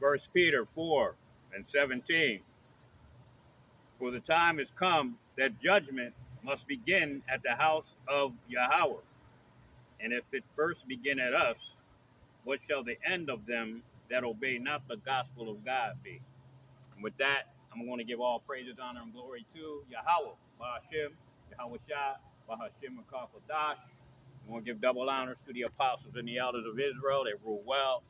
First Peter 4:17. For the time is come that judgment must begin at the house of Yahweh. And if it first begin at us, what shall the end of them that obey not the gospel of God be? And with that, I'm going to give all praises, honor, and glory to Yahweh, Bahashim, Yahweh Shah, Bahashim, and Kakadash. I'm going to give double honors to the apostles and the elders of Israel. They rule well.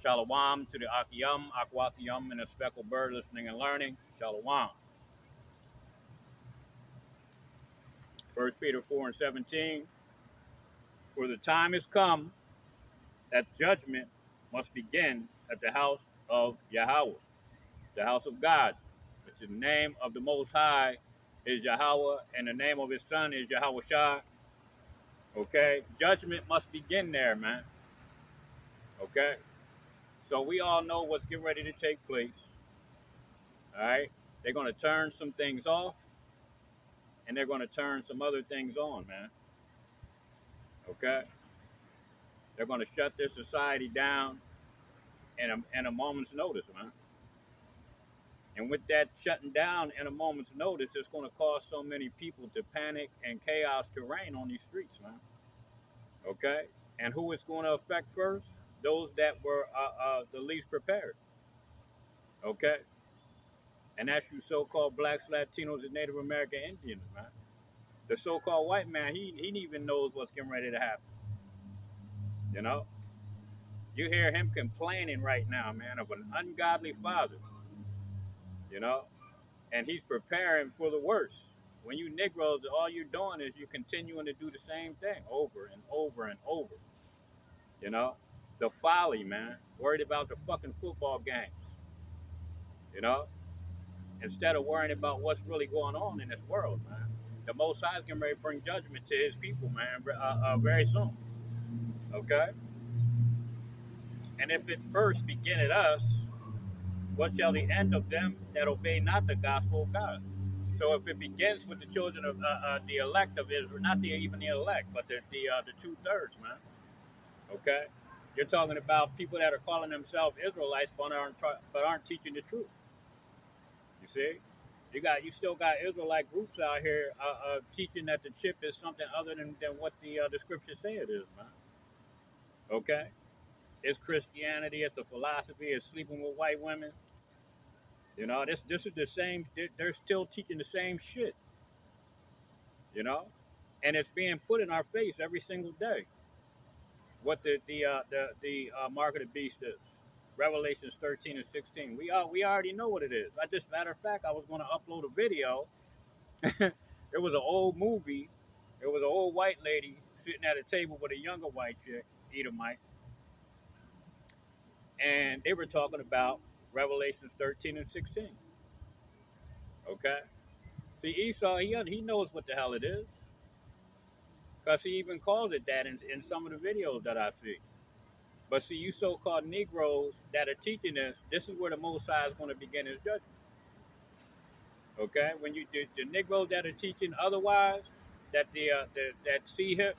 Shalom to the Akiyam, Akwakiyam, and the speckled bird listening and learning. Shalom. First Peter 4:17. For the time is come that judgment must begin at the house of Yahweh, the house of God, which the name of the Most High is Yahweh, and the name of His Son is Yahweh Shai. Okay, judgment must begin there, man. Okay, so we all know what's getting ready to take place. All right, they're going to turn some things off, and they're going to turn some other things on, man. Okay, they're going to shut their society down in a moment's notice, man. And with that shutting down in a moment's notice, it's going to cause so many people to panic and chaos to reign on these streets, man. Okay? And who it's going to affect first? Those that were the least prepared. Okay? And that's you so called blacks, Latinos, and Native American Indians, man. The so called white man, he even knows what's getting ready to happen. You know? You hear him complaining right now, man, of an ungodly father. You know? And he's preparing for the worst. When you Negroes, all you're doing is you're continuing to do the same thing over and over and over. You know, the folly, man. Worried about the fucking football games. You know, instead of worrying about what's really going on in this world, man. The Most High is getting ready to bring judgment to His people, man, very soon. Okay, and if it first begin at us, what shall the end of them that obey not the gospel of God? So if it begins with the children of the elect of Israel, not even the elect, but the 2/3, man. Okay, you're talking about people that are calling themselves Israelites but aren't teaching the truth. You see, you still got Israelite groups out here teaching that the chip is something other than what the scriptures say it is, man. Okay, it's Christianity, it's a philosophy, it's sleeping with white women. You know, this is the same. They're still teaching the same shit. You know, and it's being put in our face every single day. What the mark of the beast is. Revelations 13 and 16. We already know what it is. I just matter of fact, I was going to upload a video. It was an old movie. It was an old white lady sitting at a table with a younger white chick, Edomite, and they were talking about Revelations 13 and 16. Okay, see Esau, he knows what the hell it is, because he even calls it that in some of the videos that I see. But see, you so-called Negroes that are teaching this is where the Most High is going to begin His judgment. Okay, when the Negroes that are teaching otherwise, that that C hip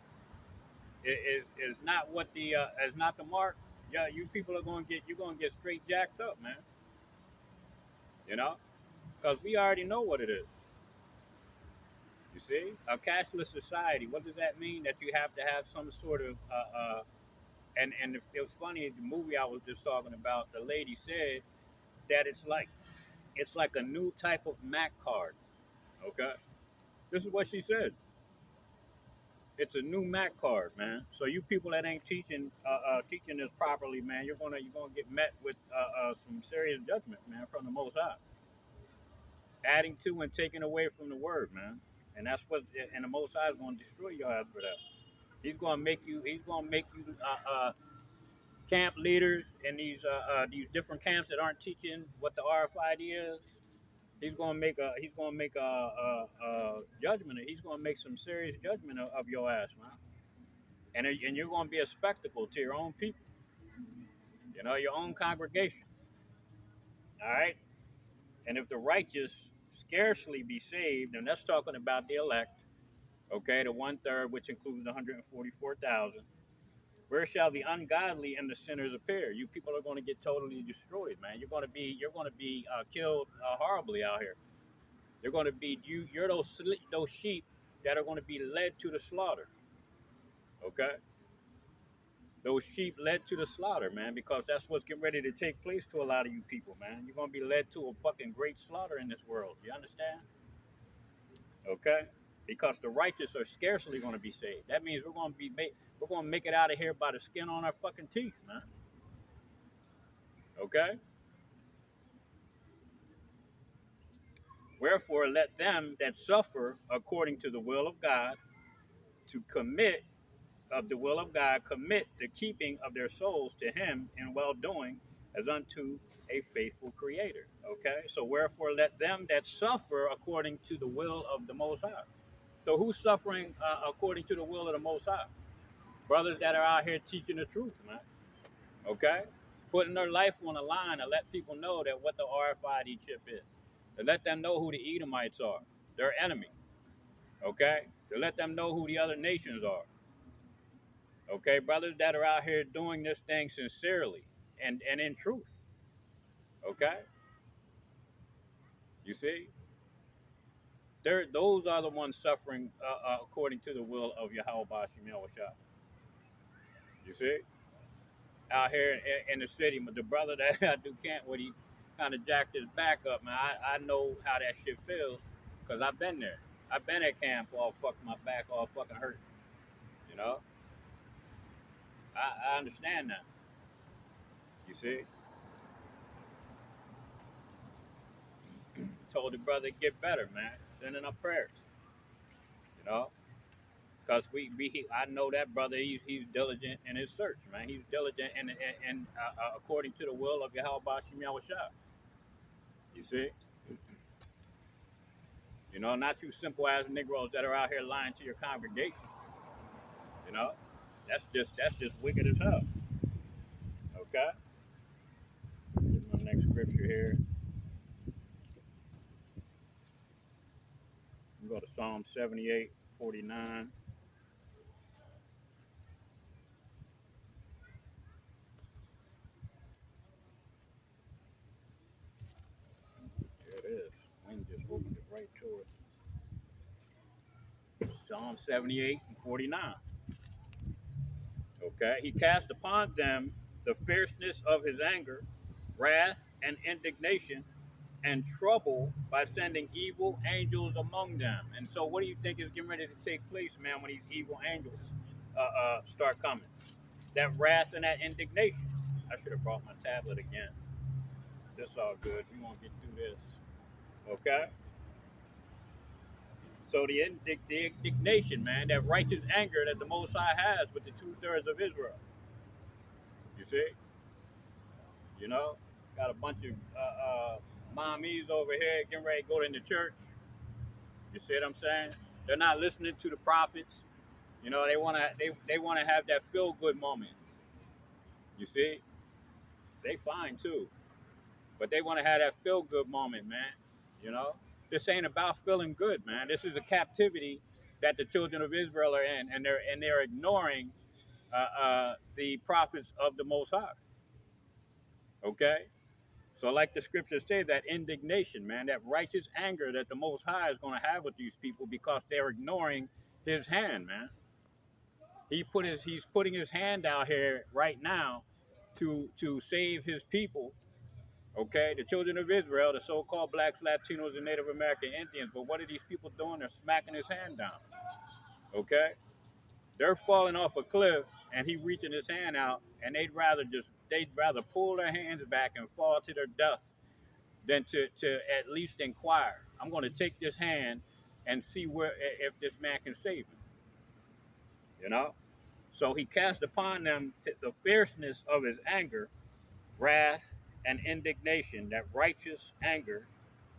is not what is not the mark. Yeah, you people are going to get straight jacked up, man. You know, because we already know what it is. You see, a cashless society. What does that mean? That you have to have some sort of and it was funny. The movie I was just talking about, the lady said that it's like a new type of Mac card. Okay, this is what she said. It's a new Mac card, man. So you people that ain't teaching this properly, man, you're gonna get met with some serious judgment, man, from the Most High. Adding to and taking away from the Word, man. And that's what, and the Most High is gonna destroy your ass for that. He's gonna make you. He's gonna make you camp leaders in these different camps that aren't teaching what the RFID is. He's gonna make a judgment. He's gonna make some serious judgment of your ass, man. And you're gonna be a spectacle to your own people, your own congregation. All right. And if the righteous scarcely be saved, and that's talking about the elect, okay, the 1/3, which includes the 144,000. Where shall the ungodly and the sinners appear? You people are going to get totally destroyed, man. You're going to be killed horribly out here. You're going to be you're those sheep that are going to be led to the slaughter. Okay, those sheep led to the slaughter, man, because that's what's getting ready to take place to a lot of you people, man. You're going to be led to a fucking great slaughter in this world. You understand? Okay, because the righteous are scarcely going to be saved. That means we're going to make it out of here by the skin on our fucking teeth, man. Okay. Wherefore, let them that suffer according to the will of God to commit of the will of God commit the keeping of their souls to Him in well doing as unto a faithful Creator. Okay, so wherefore let them that suffer according to the will of the Most High. So who's suffering according to the will of the Most High? Brothers that are out here teaching the truth, man. Okay, putting their life on the line to let people know that what the RFID chip is, to let them know who the Edomites are, their enemy. Okay, to let them know who the other nations are. Okay, brothers that are out here doing this thing sincerely and in truth. Okay, you see, those are the ones suffering according to the will of Yahweh Bashim Yahushua. You see, out here in the city, the brother that I do camp with, he kind of jacked his back up, man. I know how that shit feels because I've been there. I've been at camp all fucking my back all fucking hurt. You know, I understand that. You see, told the brother get better, man. Sending up prayers. You know, because I know that brother. He's diligent in his search, man. He's diligent and according to the will of Yahweh Bashim Yahushua. You see, you know, not you simple ass Negroes that are out here lying to your congregation. You know, that's just wicked as hell. Okay, get my next scripture here. We go to Psalm 78:49. There it is. Wind just moved it right to it. Psalm 78:49. Okay, he cast upon them the fierceness of his anger, wrath, and indignation, and trouble by sending evil angels among them. And so, what do you think is getting ready to take place, man, when these evil angels start coming? That wrath and that indignation. I should have brought my tablet again. This all good. We won't get through this. Okay. So the indignation, man, that righteous anger that the Most High has with the 2/3 of Israel. You see, you know, got a bunch of mommies over here getting ready to go into church. You see what I'm saying? They're not listening to the prophets. You know, they wanna have that feel good moment. You see, they fine too, but they want to have that feel good moment, man. You know, this ain't about feeling good, man. This is a captivity that the children of Israel are in, and they're ignoring the prophets of the Most High. Okay, so like the scriptures say, that indignation, man, that righteous anger that the Most High is going to have with these people because they're ignoring His hand, man. He's putting His hand out here right now to save His people. Okay, the children of Israel, the so-called blacks, Latinos, and Native American Indians. But what are these people doing? They're smacking his hand down. Okay, they're falling off a cliff, and he reaching his hand out, and they'd rather pull their hands back and fall to their death than to at least inquire. I'm going to take this hand and see where if this man can save me. You know. So he cast upon them the fierceness of his anger, wrath, and indignation, that righteous anger,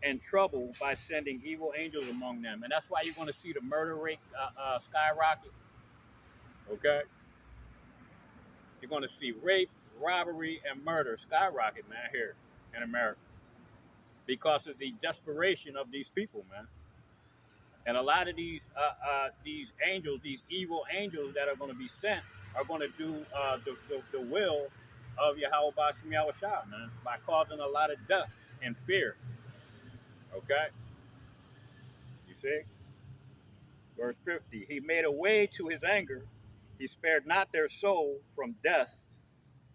and trouble by sending evil angels among them. And that's why you're going to see the murder rate skyrocket. Okay? You're going to see rape, robbery, and murder skyrocket, man, here in America because of the desperation of these people, man. And a lot of these angels, these evil angels that are going to be sent, are going to do the will of Yahweh Bashim Yahushua, man, by causing a lot of death and fear. Okay? You see? Verse 50, he made a way to his anger. He spared not their soul from death,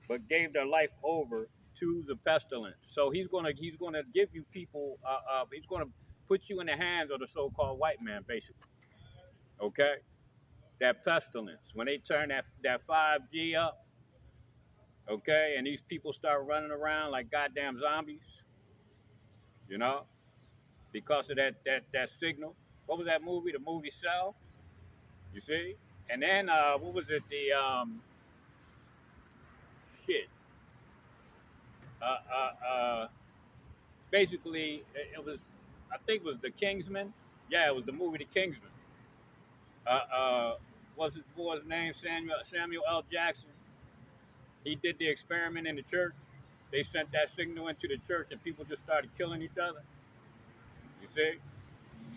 but gave their life over to the pestilence. So he's gonna give you people. He's gonna put you in the hands of the so-called white man, basically. Okay, that pestilence. When they turn that 5G up, okay, and these people start running around like goddamn zombies, you know, because of that signal. What was that movie? The movie Cell. You see? And then what was it? The shit. Uh, uh, uh, basically, it was. I think it was the Kingsman. Yeah, it was the movie The Kingsman. Was his boy's name Samuel L. Jackson? He did the experiment in the church. They sent that signal into the church, and people just started killing each other. You see?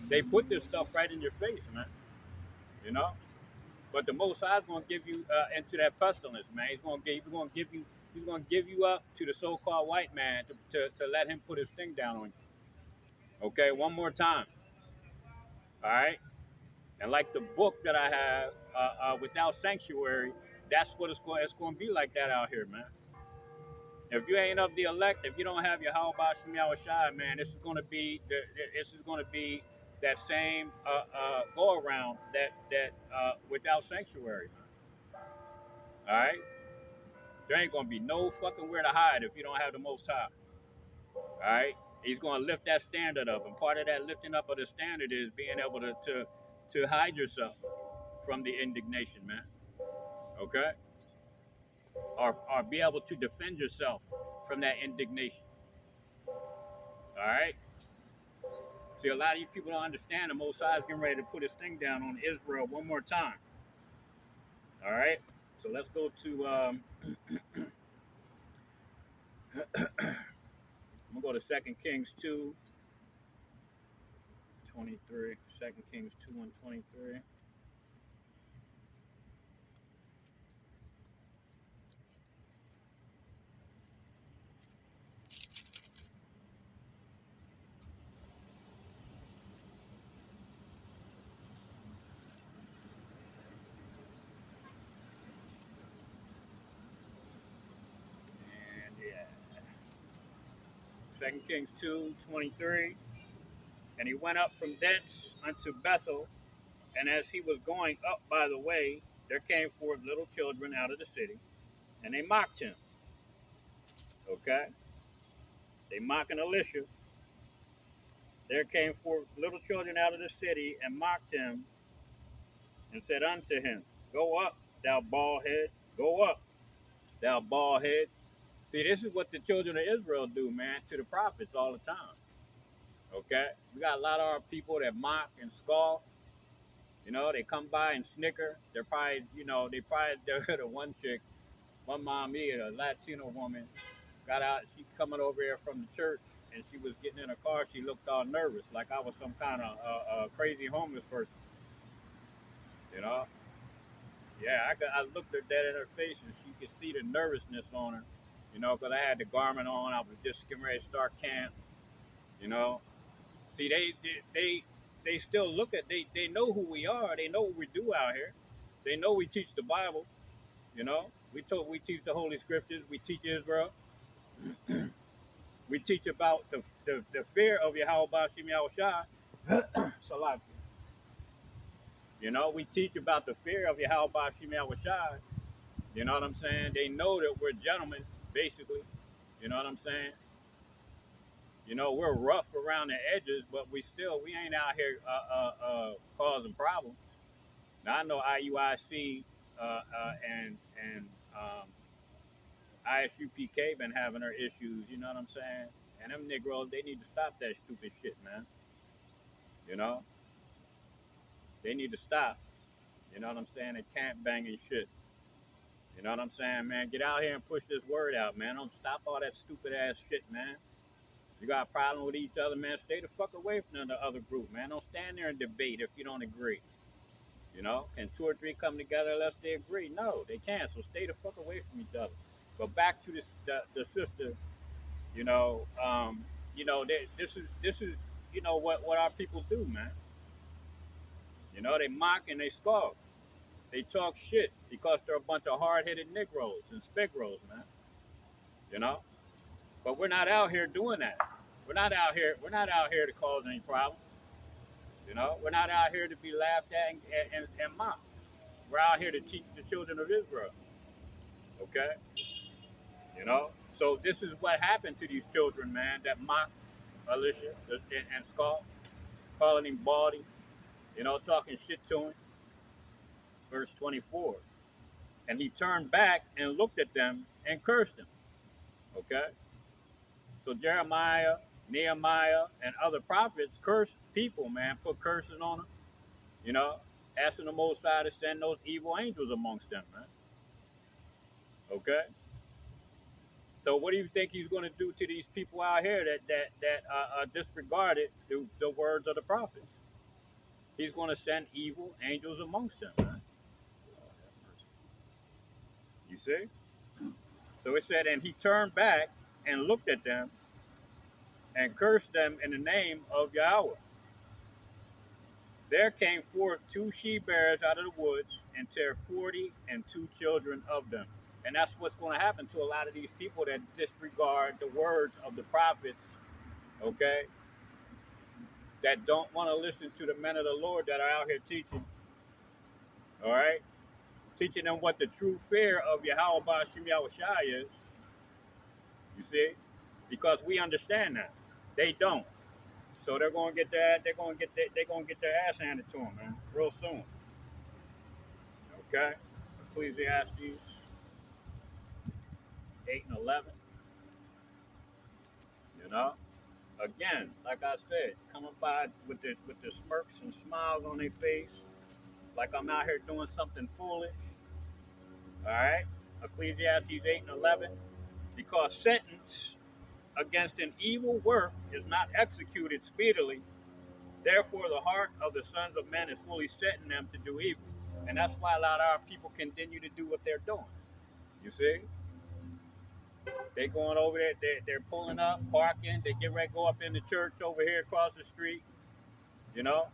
They put this stuff right in your face, man. You know. But the Most High is going to give you into that pestilence, man. He's going to give you up to the so-called white man to let him put his thing down on you. Okay, one more time. All right. And like the book that I have, without sanctuary, that's what it's going to be like that out here, man. If you ain't of the elect, if you don't have your how about Shem Shai, man, this is going to be that same go around that without sanctuary. All right. There ain't gonna be no fucking where to hide if you don't have the Most High. All right, He's gonna lift that standard up, and part of that lifting up of the standard is being able to hide yourself from the indignation, man. Okay, or be able to defend yourself from that indignation. All right. See, a lot of you people don't understand the Most High is getting ready to put His thing down on Israel one more time. All right. So let's go to. I'm gonna go to 2 Kings 2:23. 2 Kings 2:23. And yeah, 2 Kings 2:23. And he went up from thence unto Bethel, and as he was going up by the way, there came forth little children out of the city, and they mocked him. Okay? They mocking Elisha. There came forth little children out of the city and mocked him, and said unto him, Go up, thou bald head, go up, thou bald head. See, this is what the children of Israel do, man, to the prophets all the time. Okay? We got a lot of our people that mock and scoff. You know, they come by and snicker. They're probably, they're the one chick, one mommy, a Latino woman, got out. She coming over here from the church, and she was getting in her car. She looked all nervous, like I was some kind of crazy homeless person. You know? Yeah, I looked her dead in her face, and she could see the nervousness on her. You know, because I had the garment on. I was just getting ready to start camp. You know, see, they still look at they know who we are. They know what we do out here. They know we teach the Bible. You know, we teach the Holy Scriptures. We teach Israel. We teach about the fear of Yahweh Bashim Yahushua. Salaki. You know, we teach about the fear of Yahweh Bashim Yahushua. You know what I'm saying? They know that we're gentlemen, basically. You know what I'm saying? You know, we're rough around the edges, but we ain't out here causing problems. Now I know IUIC and ISUPK been having their issues. You know what I'm saying? And them Negroes, they need to stop that stupid shit, man. You know, they need to stop. You know what I'm saying? They can't banging shit. You know what I'm saying, man? Get out here and push this word out, man. Don't stop all that stupid ass shit, man. You got a problem with each other, man. Stay the fuck away from the other group, man. Don't stand there and debate if you don't agree. You know, can two or three come together unless they agree? No, they can't. So stay the fuck away from each other. But back to the sister. You know, this is what our people do, man. You know, they mock and they scoff. They talk shit because they're a bunch of hard-headed Negroes and Spigros, man. You know, but we're not out here doing that. We're not out here. We're not out here to cause any problems. You know, we're not out here to be laughed at and mocked. We're out here to teach the children of Israel. Okay, you know. So this is what happened to these children, man, that mock Alicia and scoff, calling him baldy. You know, talking shit to him. Verse 24. And he turned back and looked at them and cursed them. Okay, so Jeremiah, Nehemiah, and other prophets cursed people, man, put curses on them. You know, asking the Most High to send those evil angels amongst them, man. Okay. So what do you think he's going to do to these people out here that disregarded the words of the prophets? He's going to send evil angels amongst them, man. You see? So it said, and he turned back and looked at them and cursed them in the name of Yahweh. There came forth two she bears out of the woods and tear 40 and two children of them. And that's what's going to happen to a lot of these people that disregard the words of the prophets, okay? That don't want to listen to the men of the Lord that are out here teaching, all right? Teaching them what the true fear of Yahweh Ba'ashim Yahushai is, you see? Because we understand that. They don't. So they're going to get their ass handed to them, man, real soon. Okay? Ecclesiastes 8 and 11, you know? Again, like I said, coming by with the smirks and smiles on their face, like I'm out here doing something foolish. All right? Ecclesiastes 8 and 11. Because sentence against an evil work is not executed speedily, therefore the heart of the sons of men is fully set in them to do evil. And that's why a lot of our people continue to do what they're doing. You see? They going over there, they're pulling up, parking, they get ready to go up in the church over here across the street, you know,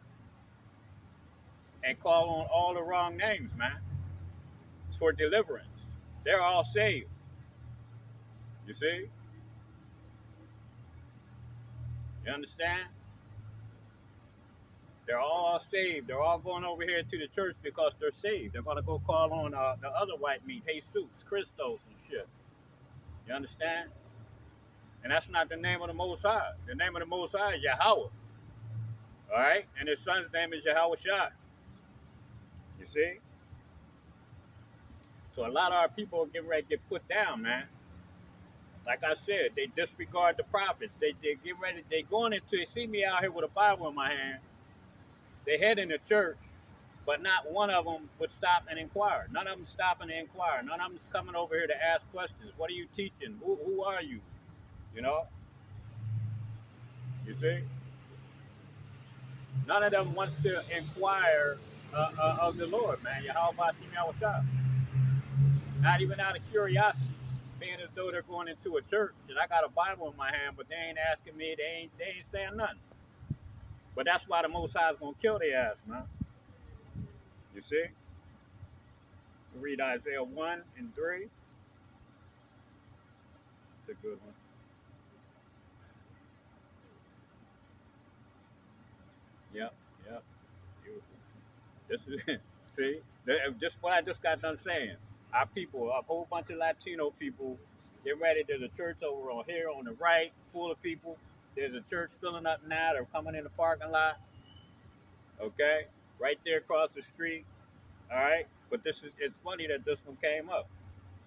and call on all the wrong names, man, for deliverance. They're all saved. You see? You understand? They're all saved. They're all going over here to the church because they're saved. They're going to go call on the other white meat, Jesus, Christos, and shit. You understand? And that's not the name of the Most High. The name of the Most High is Yahweh. All right? And his son's name is Yahweh Shai. You see? So a lot of our people are getting ready to get put down, man. Like I said, they disregard the prophets. They get ready. They going into. They see me out here with a Bible in my hand. They head in the church, but not one of them would stop and inquire. None of them stopping to inquire. None of them is coming over here to ask questions. What are you teaching? Who are you? You know. You see. None of them wants to inquire of the Lord, man. How about Yahweh? Not even out of curiosity. Being as though they're going into a church and I got a Bible in my hand, but they ain't asking me, they ain't saying nothing. But that's why the Most High is gonna kill their ass, man. You see? Read Isaiah 1 and 3. It's a good one. Yep, yep. Beautiful. This is see, just what I just got done saying. Our people, a whole bunch of Latino people, get ready. There's a church over on here on the right, full of people. There's a church filling up now. They're coming in the parking lot. Okay, right there across the street. All right, but it's funny that this one came up.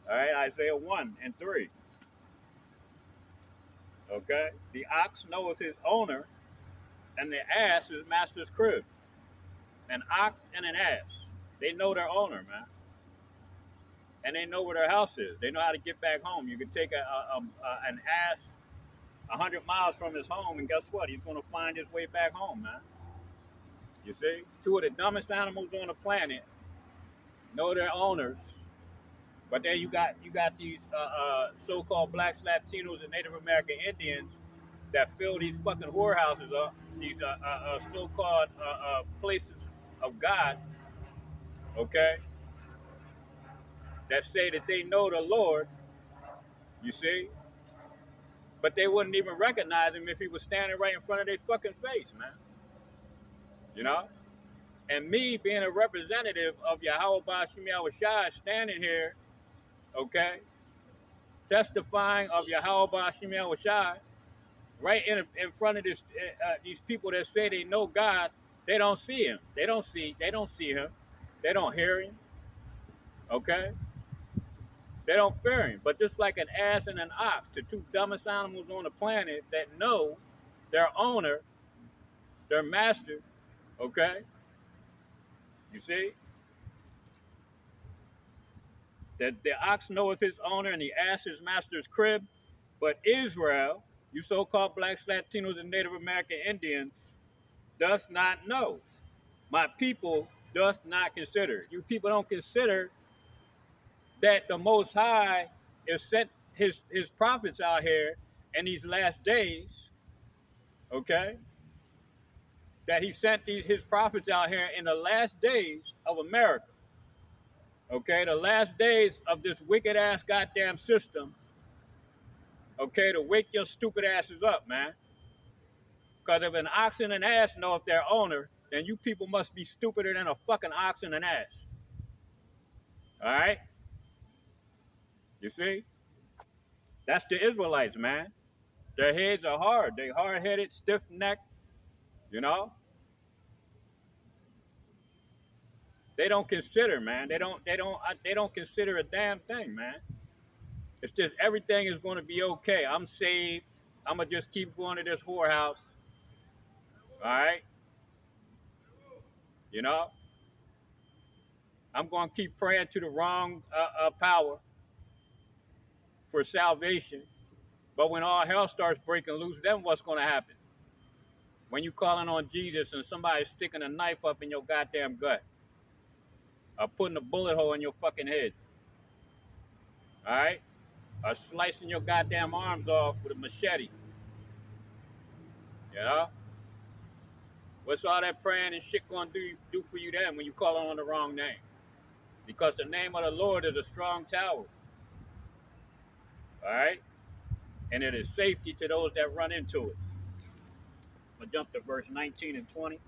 All right, Isaiah 1 and 3. Okay, the ox knoweth his owner, and the ass his master's crib. An ox and an ass, they know their owner, man, and they know where their house is. They know how to get back home. You can take an ass 100 miles from his home, and guess what? He's going to find his way back home, man. You see, two of the dumbest animals on the planet know their owners, but then you got these so-called blacks, Latinos, and Native American Indians that fill these fucking whorehouses up, these so-called places of God, okay, that say that they know the Lord, you see, but they wouldn't even recognize him if he was standing right in front of their fucking face, man. You know? And me being a representative of Yahweh Bashim Yahushai standing here, okay, testifying of Yahweh Bashim Yahushai right in front of these people that say they know God, they don't see him. They don't see him. They don't hear him, okay? They don't fear him. But just like an ass and an ox, the two dumbest animals on the planet that know their owner, their master, okay? You see? That the ox knoweth his owner and the ass his master's crib. But Israel, you so-called blacks, Latinos, and Native American Indians, does not know. My people does not consider. You people don't consider that the Most High is sent his prophets out here in these last days, okay? That he sent his prophets out here in the last days of America, okay? The last days of this wicked ass goddamn system, okay? To wake your stupid asses up, man. Because if an ox and an ass know if their owner, then you people must be stupider than a fucking ox and an ass. All right? You see? That's the Israelites, man. Their heads are hard. They hard-headed, stiff-necked, you know? They don't consider, man. They don't consider a damn thing, man. It's just everything is going to be okay. I'm saved. I'm going to just keep going to this whorehouse. All right? You know? I'm going to keep praying to the wrong power for salvation. But when all hell starts breaking loose, then what's going to happen? When you calling on Jesus and somebody's sticking a knife up in your goddamn gut or putting a bullet hole in your fucking head, all right? Or slicing your goddamn arms off with a machete, you know? What's all that praying and shit going to do for you then when you calling on the wrong name? Because the name of the Lord is a strong tower, all right? And it is safety to those that run into it. I'm going to jump to verse 19 and 20.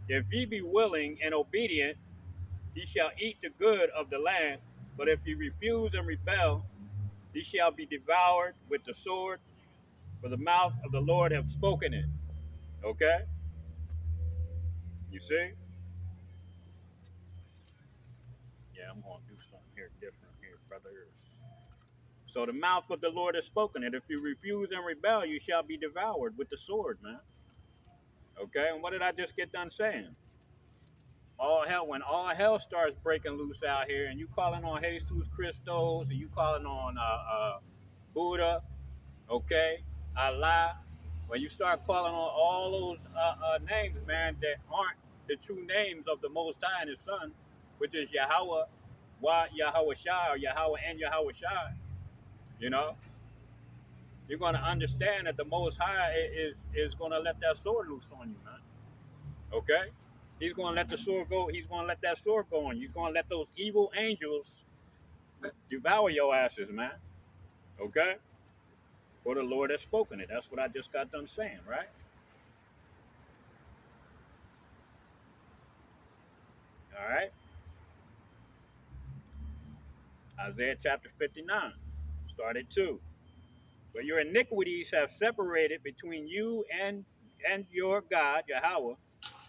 If ye be willing and obedient, ye shall eat the good of the land. But if ye refuse and rebel, ye shall be devoured with the sword, for the mouth of the Lord have spoken it. Okay? You see? Yeah, I'm going to do something here different here, brothers. So the mouth of the Lord has spoken it. If you refuse and rebel, you shall be devoured with the sword, man. Okay? And what did I just get done saying? All hell, when all hell starts breaking loose out here, and you calling on Jesus Christos, and you calling on Buddha, okay, Allah, when you start calling on all those names, man, that aren't the true names of the Most High and His Son, which is Yahweh, Yahweh Shai, or Yahweh and Yahweh Shai, you know, you're going to understand that the Most High is going to let that sword loose on you, man. Okay? He's going to let the sword go. He's going to let that sword go on you. He's going to let those evil angels devour your asses, man. Okay? For the Lord has spoken it. That's what I just got done saying, right? All right? Isaiah chapter 59, start at 2. But your iniquities have separated between you and your God, Yahweh,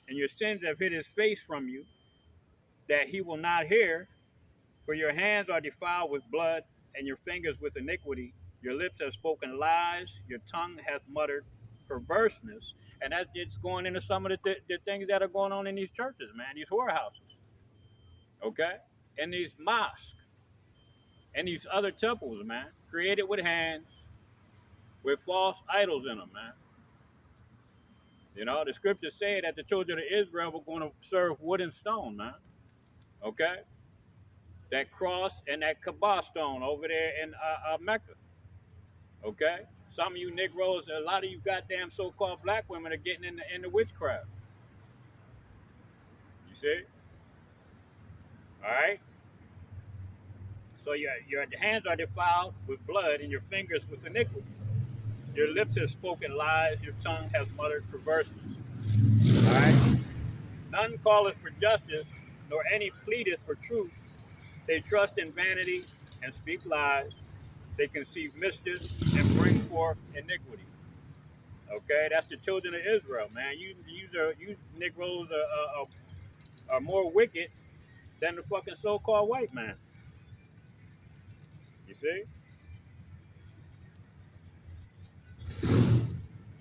and your sins have hid his face from you, that he will not hear. For your hands are defiled with blood, and your fingers with iniquity. Your lips have spoken lies, your tongue hath muttered perverseness. And that it's going into some of the things that are going on in these churches, man, these whorehouses, okay? And these mosques, and these other temples, man, created with hands, with false idols in them, man. You know, the scriptures say that the children of Israel were going to serve wood and stone, man. Okay, that cross and that Kaaba stone over there in Mecca. Okay, some of you Negroes, a lot of you goddamn so-called black women are getting in the witchcraft. You see, all right. So your hands are defiled with blood, and your fingers with iniquity. Your lips have spoken lies. Your tongue has muttered perverseness. All right. None calleth for justice, nor any pleadeth for truth. They trust in vanity and speak lies. They conceive mischief and bring forth iniquity. Okay, that's the children of Israel, man. You Negroes are more wicked than the fucking so-called white man. You see,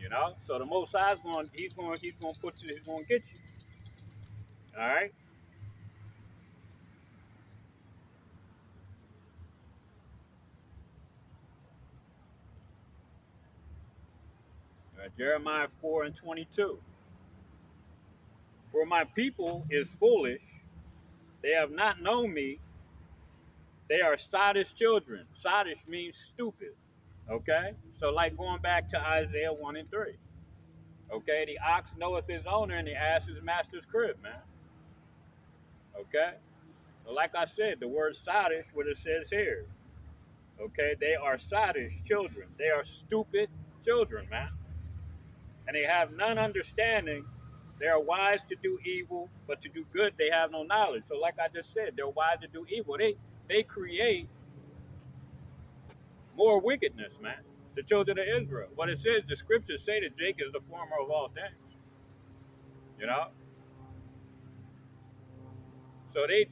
you know. So the Most High's he's going to put you, he's going to get you. All right. Jeremiah 4:22. For my people is foolish; they have not known me. They are sottish children. Sottish means stupid. Okay, so like going back to Isaiah 1:3. Okay, the ox knoweth his owner, and the ass his master's crib, man. Okay, so like I said, the word sottish, what it says here. Okay, they are sottish children. They are stupid children, man, and they have none understanding. They are wise to do evil, but to do good they have no knowledge. So, like I just said, they're wise to do evil. They create more wickedness, man. The children of Israel. What it says, the scriptures say that Jacob is the former of all things. You know, so they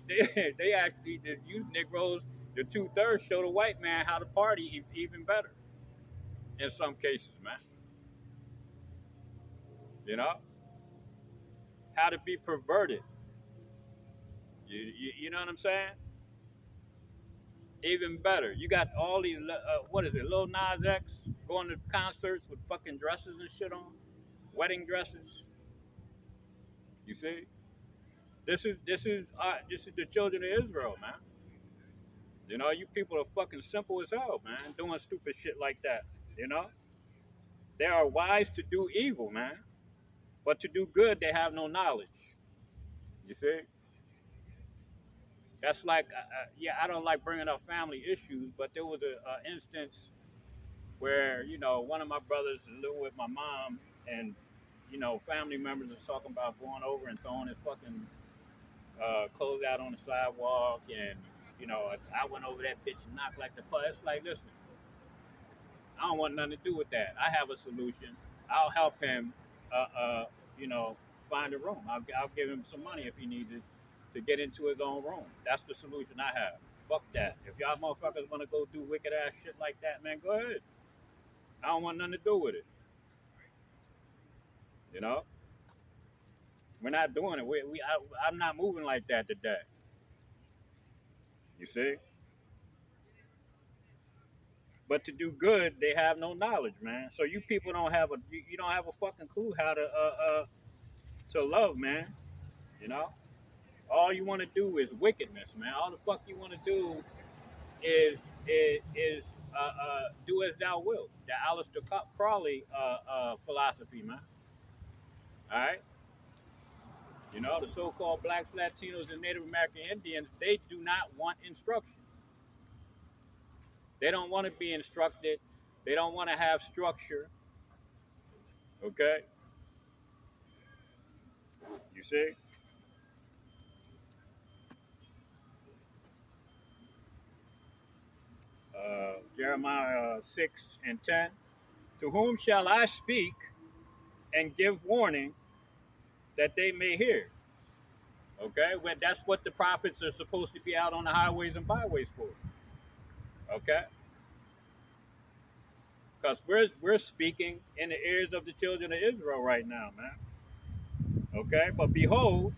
actually the you Negroes, the 2/3 show the white man how to party even better in some cases, man. You know, how to be perverted. You know what I'm saying? Even better. You got all these what is it, Lil Nas X going to concerts with fucking dresses and shit on, wedding dresses. You see, this is the children of Israel, man. You know, you people are fucking simple as hell, man, doing stupid shit like that. You know, they are wise to do evil, man, but to do good they have no knowledge. You see, that's like, yeah, I don't like bringing up family issues, but there was a instance where one of my brothers is living with my mom, and family members are talking about going over and throwing his fucking clothes out on the sidewalk, and I went over that bitch and knocked like the puss. It's like, listen, I don't want nothing to do with that. I have a solution. I'll help him, uh, uh, you know, find a room. I'll give him some money if he needs it to get into his own room. That's the solution I have. Fuck that. If y'all motherfuckers want to go do wicked ass shit like that, man, go ahead. I don't want nothing to do with it. You know, we're not doing it. I'm not moving like that today. You see, but to do good, they have no knowledge, man. So you people don't have you don't have a fucking clue how to love, man. You know, all you want to do is wickedness, man. All the fuck you want to do is do as thou wilt. The Aleister Crowley philosophy, man. All right. You know, the so-called blacks, Latinos, and Native American Indians, they do not want instruction. They don't want to be instructed. They don't want to have structure. Okay, you see, Jeremiah 6:10. To whom shall I speak and give warning that they may hear? Okay, well, that's what the prophets are supposed to be out on the highways and byways for. Okay, because we're speaking in the ears of the children of Israel right now, man. Okay, but behold,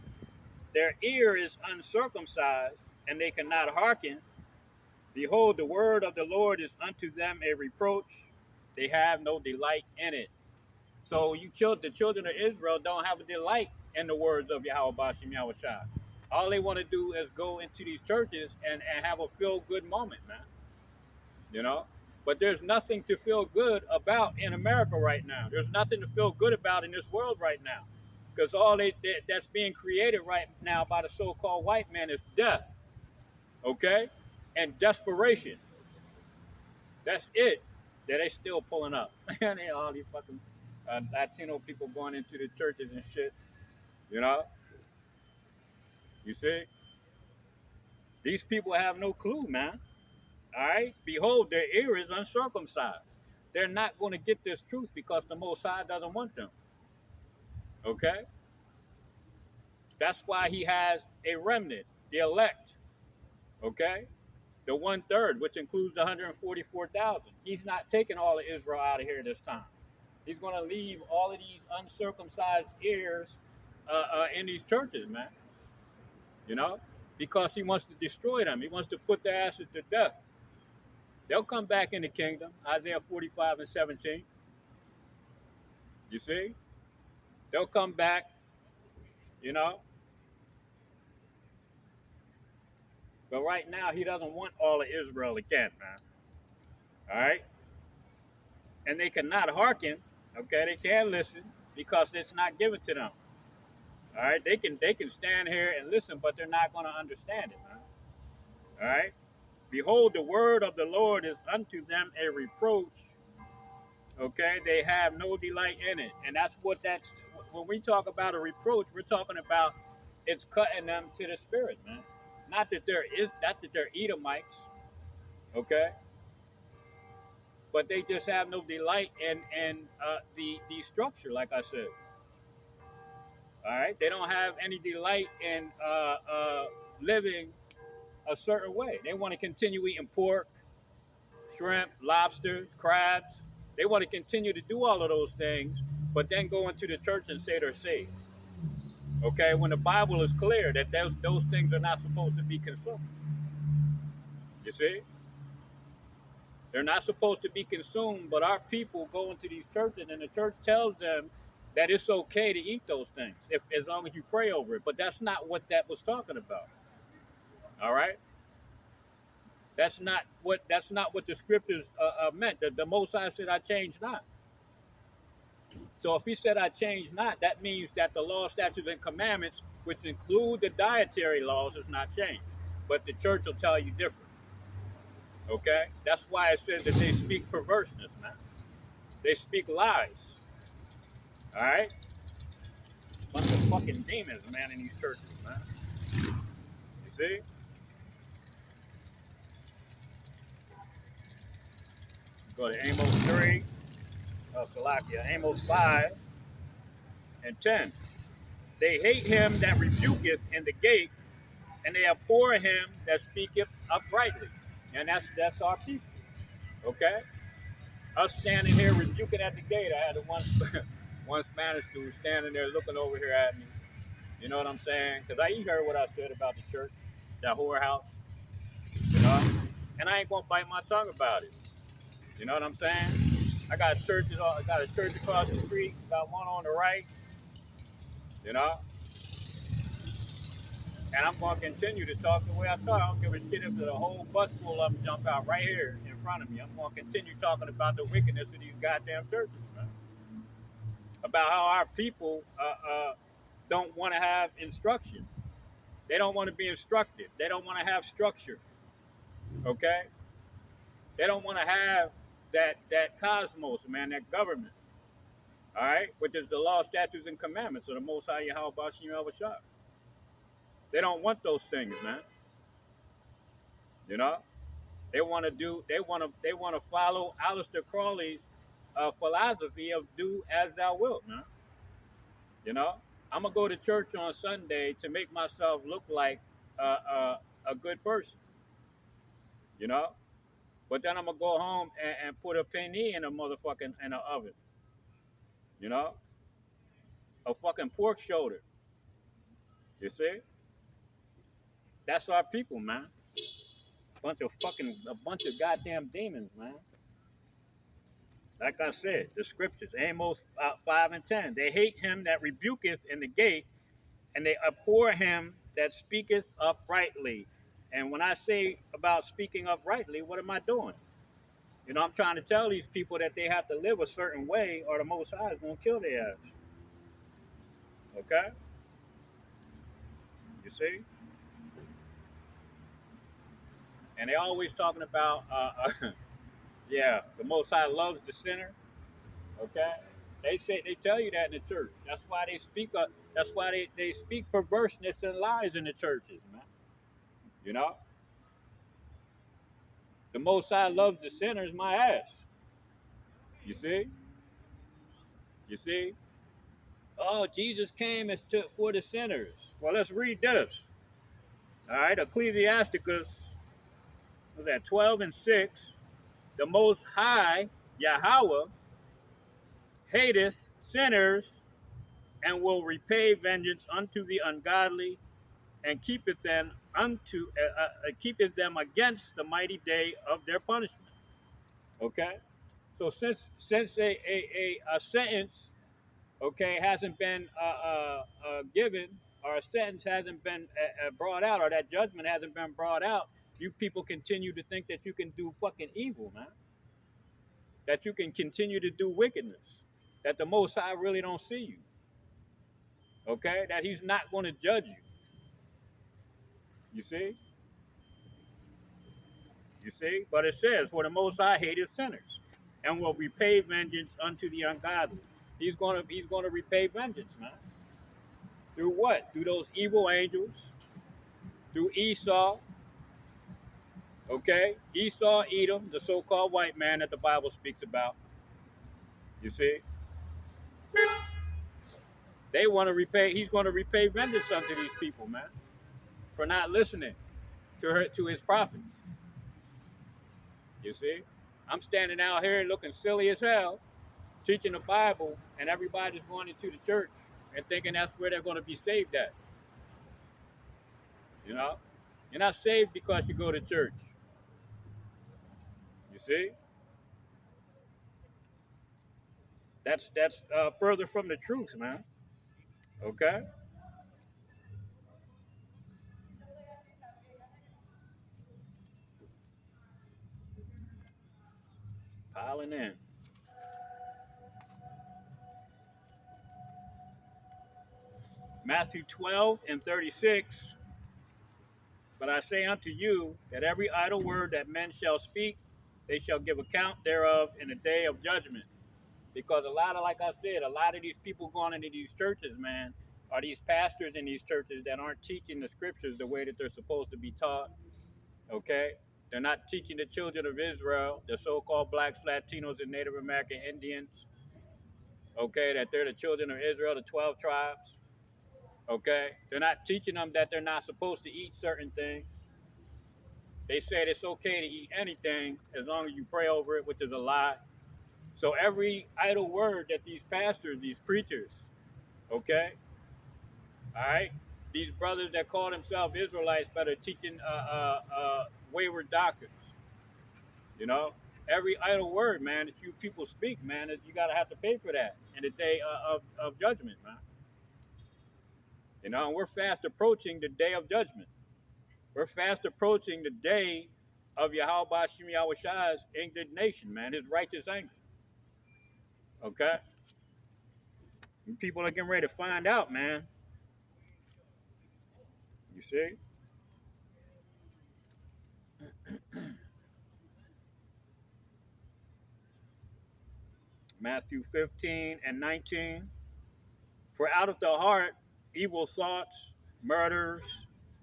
their ear is uncircumcised, and they cannot hearken. Behold, the word of the Lord is unto them a reproach. They have no delight in it. So the children of Israel don't have a delight in the words of Yahweh Bashim Yahweh Shai. All they want to do is go into these churches and have a feel good moment, man. You know? But there's nothing to feel good about in America right now. There's nothing to feel good about in this world right now. Because that's being created right now by the so called white man is death, okay? And desperation. That's it. That they still pulling up. And they all these fucking Latino people going into the churches and shit. You know? You see? These people have no clue, man. All right? Behold, their ear is uncircumcised. They're not going to get this truth because the Most High doesn't want them. Okay? That's why he has a remnant, the elect. Okay? The 1/3, which includes the 144,000. He's not taking all of Israel out of here this time. He's going to leave all of these uncircumcised ears in these churches, man. You know? Because he wants to destroy them. He wants to put their asses to death. They'll come back in the kingdom, Isaiah 45 and 17. You see? They'll come back, you know? But right now, he doesn't want all of Israel again, man. All right? And they cannot hearken, okay? They can't listen because it's not given to them. All right? They can stand here and listen, but they're not going to understand it, man. All right? Behold, the word of the Lord is unto them a reproach. Okay? They have no delight in it. And that's when we talk about a reproach, we're talking about it's cutting them to the spirit, man. Not that they're Edomites, okay? But they just have no delight in the structure, like I said. All right, they don't have any delight in living a certain way. They want to continue eating pork, shrimp, lobsters, crabs. They want to continue to do all of those things, but then go into the church and say they're saved. Okay, when the Bible is clear that those things are not supposed to be consumed. You see? They're not supposed to be consumed, but our people go into these churches and the church tells them that it's okay to eat those things if as long as you pray over it. But that's not what that was talking about. All right? That's not what the scriptures meant. The Most High said, "I change not." So if he said, "I change not," that means that the law, statutes, and commandments, which include the dietary laws, is not changed. But the church will tell you different. Okay? That's why it says that they speak perverseness, man. They speak lies. All right? Bunch of fucking demons, man, in these churches, man. You see? Go to Amos 3, Salakia, Amos 5 and 10. They hate him that rebuketh in the gate, and they abhor him that speaketh uprightly. And that's our people. Okay? Us standing here rebuking at the gate. I had one Spanish dude standing there looking over here at me. You know what I'm saying? Because he heard what I said about the church, that whorehouse, you know? And I ain't gonna bite my tongue about it. You know what I'm saying? I got a church across the street, got one on the right, you know? And I'm gonna continue to talk the way I talk. I don't give a shit if the whole bus full of them jump out right here in front of me. I'm gonna continue talking about the wickedness of these goddamn churches, man. About how our people don't want to have instruction. They don't want to be instructed. They don't want to have structure. Okay? They don't want to have that cosmos, man, that government. All right, which is the law, statutes, and commandments of the Most High Yahweh Bashim Yahweh. They don't want those things, man. You know, they want to follow Aleister Crowley's philosophy of do as thou wilt, man. You know, I'm gonna go to church on Sunday to make myself look like a good person. You know, but then I'm gonna go home and put a penny in a motherfucking in an oven. You know, a fucking pork shoulder. You see, that's our people, man. A bunch of goddamn demons, man. Like I said, the scriptures, Amos 5 and 10. They hate him that rebuketh in the gate, and they abhor him that speaketh uprightly. And when I say about speaking uprightly, what am I doing? You know, I'm trying to tell these people that they have to live a certain way, or the Most High is going to kill their ass. Okay? You see? And they always talking about, yeah, the Most High loves the sinner. Okay? They tell you that in the church. That's why they speak up. That's why they speak perverseness and lies in the churches, man. You know, the Most High loves the sinners, my ass. You see, you see. Oh, Jesus came as for the sinners. Well, let's read this. All right, Ecclesiasticus was at 12 and 6. The Most High Yahweh hateth sinners and will repay vengeance unto the ungodly and keepeth them against the mighty day of their punishment. Okay, so since a sentence, okay, hasn't been given, or a sentence hasn't been brought out, or that judgment hasn't been brought out, you people continue to think that you can do fucking evil, man. That you can continue to do wickedness. That the Most High really don't see you. Okay, that He's not going to judge you. You see. You see? But it says, for the Most High hateth sinners and will repay vengeance unto the ungodly. He's gonna repay vengeance, man. Through what? Through those evil angels, through Esau, okay? Esau, Edom, the so-called white man that the Bible speaks about. You see? They want to repay, he's gonna repay vengeance unto these people, man, for not listening to his prophets. You see? I'm standing out here looking silly as hell teaching the Bible, and everybody's going into the church and thinking that's where they're going to be saved at. You know, you're not saved because you go to church. You see, that's further from the truth, man. Okay, piling in. Matthew 12 and 36. But I say unto you that every idle word that men shall speak, they shall give account thereof in the day of judgment. Because like I said, a lot of these people going into these churches, man, are these pastors in these churches that aren't teaching the scriptures the way that they're supposed to be taught. Okay, they're not teaching the children of Israel, the so-called blacks, Latinos, and Native American Indians. Okay, that they're the children of Israel, the 12 tribes. Okay, they're not teaching them that they're not supposed to eat certain things. They said it's okay to eat anything as long as you pray over it, which is a lie. So every idle word that these pastors, these preachers, okay, all right, these brothers that call themselves Israelites better teaching wayward doctrines. You know, every idle word, man, that you people speak, man, you gotta have to pay for that in the day of judgment, man. You know, and we're fast approaching the day of judgment. We're fast approaching the day of Yahweh Bashim Yahushai's indignation, man, his righteous anger. Okay? And people are getting ready to find out, man. You see? Matthew 15 and 19. For out of the heart, evil thoughts, murders,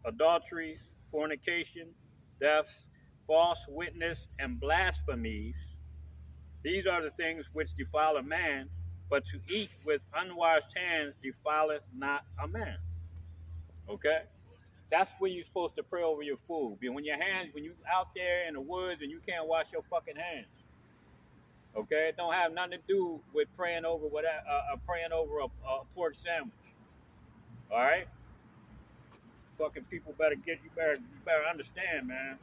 adulteries, fornication, thefts, false witness, and blasphemies. These are the things which defile a man, but to eat with unwashed hands defileth not a man. Okay? That's when you're supposed to pray over your food. When when you out there in the woods and you can't wash your fucking hands. Okay? It don't have nothing to do with praying over a pork sandwich. All right? Fucking people you better understand, man.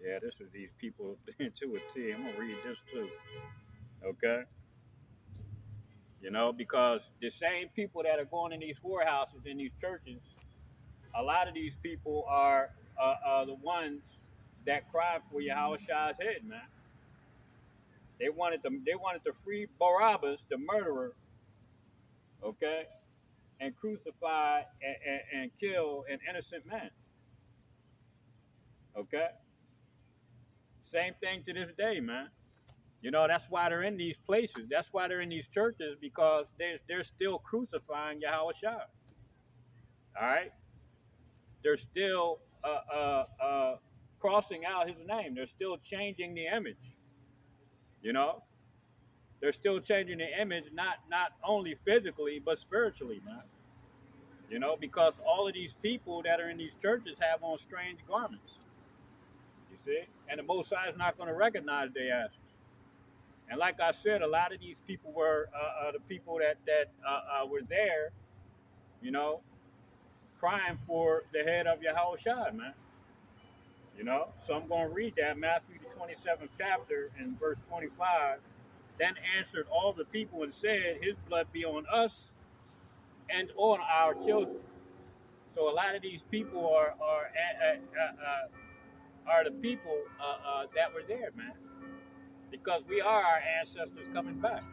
Yeah, this is these people to a T. I'm gonna read this too. Okay, because the same people that are going in these whorehouses in these churches, a lot of these people are the ones that cried for Yahweh Shai's head, man. They wanted to free Barabbas, the murderer, okay, and crucify and kill an innocent man. Okay, same thing to this day, man. That's why they're in these places. That's why they're in these churches because they're still crucifying Yahweh Shai. All right, they're still crossing out his name. They're still changing the image. You know, they're still changing the image, not only physically but spiritually, man. Because all of these people that are in these churches have on strange garments. You see, and the Most High is not going to recognize their asses. And like I said, a lot of these people were the people that were there, you know, crying for the head of Yahweh Shai, man. So I'm going to read that Matthew the 27th chapter and verse 25. Then answered all the people and said, "His blood be on us and on our children." So a lot of these people are the people that were there, man, because we are our ancestors coming back.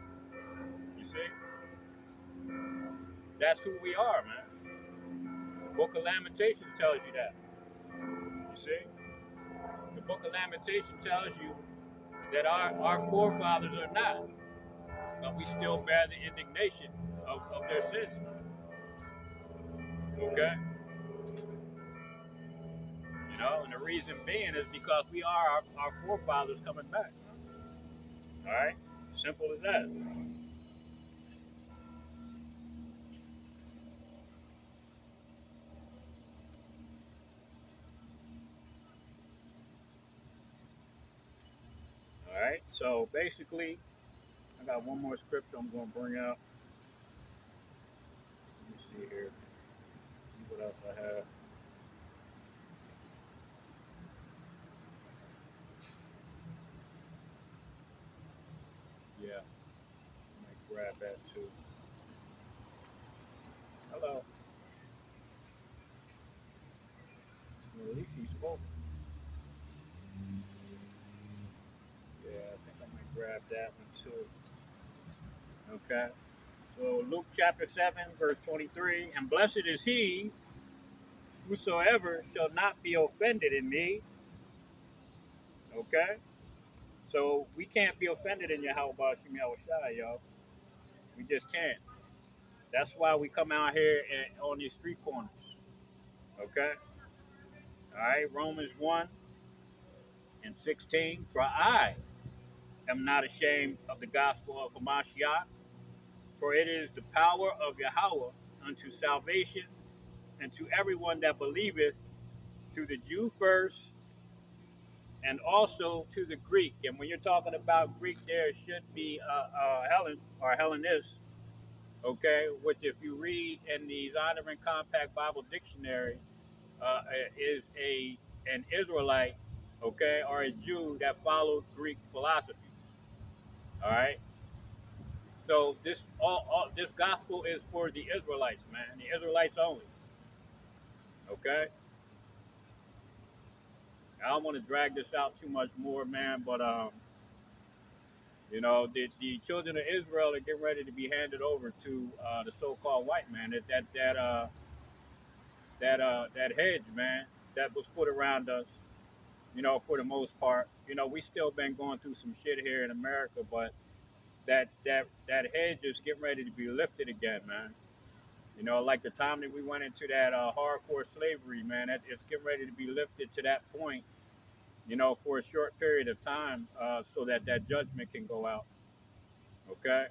You see, that's who we are, man. The Book of Lamentations tells you that. You see, the Book of Lamentations tells you that our forefathers are not, but we still bear the indignation of their sins. Okay, and the reason being is because we are our forefathers coming back. All right, simple as that. All right, so basically, I got one more scripture I'm going to bring out. Let me see here. See what else I have. Yeah, I might grab that too. Hello. Well, at least he spoke. Yeah, I think I might grab that one too. Okay. So Luke chapter 7, verse 23. And blessed is he whosoever shall not be offended in me. Okay. So we can't be offended in Yahweh Bashim Yahushai, y'all. We just can't. That's why we come out here on these street corners. Okay. All right. Romans 1 and 16. For I am not ashamed of the gospel of Hamashiach, for it is the power of Yahweh unto salvation and to everyone that believeth, to the Jew first, and also to the Greek. And when you're talking about Greek, there should be Hellen or Hellenist, okay, which if you read in the Zondervan and Compact Bible Dictionary, uh, is an Israelite, okay, or a Jew that followed Greek philosophy. All right. So this gospel is for the Israelites, man, the Israelites only. Okay. I don't want to drag this out too much more, man, but the children of Israel are getting ready to be handed over to the so-called white man. That hedge, man, that was put around us. For the most part, we still been going through some shit here in America, but that hedge is getting ready to be lifted again, man. Like the time that we went into that hardcore slavery, man, it's getting ready to be lifted to that point, for a short period of time, so that judgment can go out. Okay.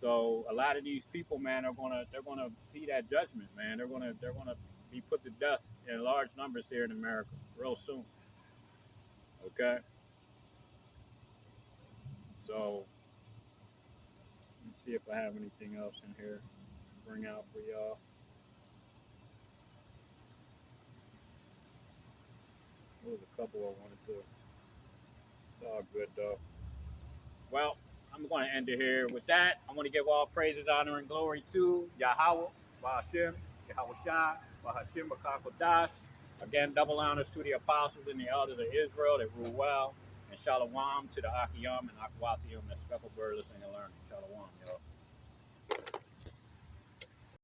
So a lot of these people, man, they're gonna see that judgment, man. They're gonna be put to death in large numbers here in America real soon. Okay. So let's see if I have anything else in here to bring out for y'all. was a couple I wanted to. It's all good though. Well, I'm going to end it here. With that, I want to give all praises, honor, and glory to Yahweh, Bahashim, Yahweh Shai, Bahashim, Bakakodash. Again, double honors to the apostles and the elders of Israel that rule well. And shalom to the Akiyam and Akwathium and Speckled Bird listening and learning. Shalom, y'all.